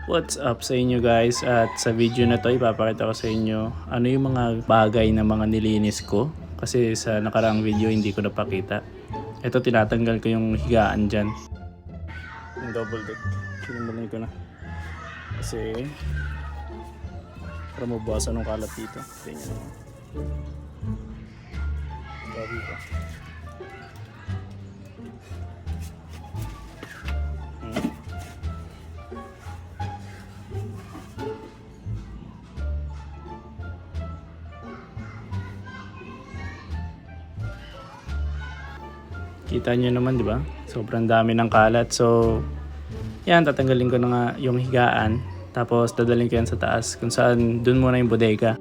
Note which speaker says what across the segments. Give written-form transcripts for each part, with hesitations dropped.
Speaker 1: What's up sa inyo guys? At sa video na to ipapakita ko sa inyo ano yung mga bagay na mga nilinis ko. Kasi sa nakaraang video hindi ko napakita. Ito tinatanggal ko yung higaan dyan. Yung double deck. Sinimbalin ko na. Kasi para mabawasan ng kalat dito. Tingnan mo. Grabe ko. Kita nyo naman, di ba? Sobrang dami ng kalat. So, yan, tatanggalin ko na nga yung higaan. Tapos, dadalhin ko yan sa taas. Kung saan, dun muna yung bodega.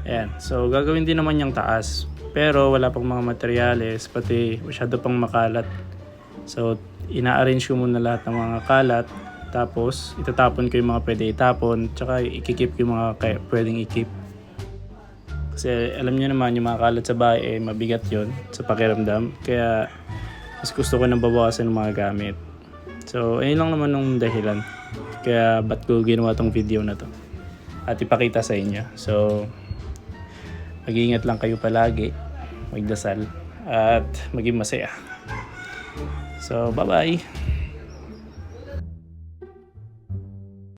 Speaker 1: Ayan. So, gagawin din naman yung taas. Pero, wala pang mga materyales. Pati, masyado pang makalat. So, ina-arrange ko muna lahat ng mga kalat. Tapos, itatapon ko yung mga pwede itapon. Tsaka, ikikip yung mga pwedeng ikip. Kasi alam niyo naman yung mga kalat sa bahay mabigat yon sa pakiramdam. Kaya mas gusto ko nang babawasan ng mga gamit. So ayun lang naman yung dahilan. Kaya ba't ko ginawa tong video na to. At ipakita sa inyo. So mag-iingat lang kayo palagi. Magdasal. At maging masaya. So bye bye.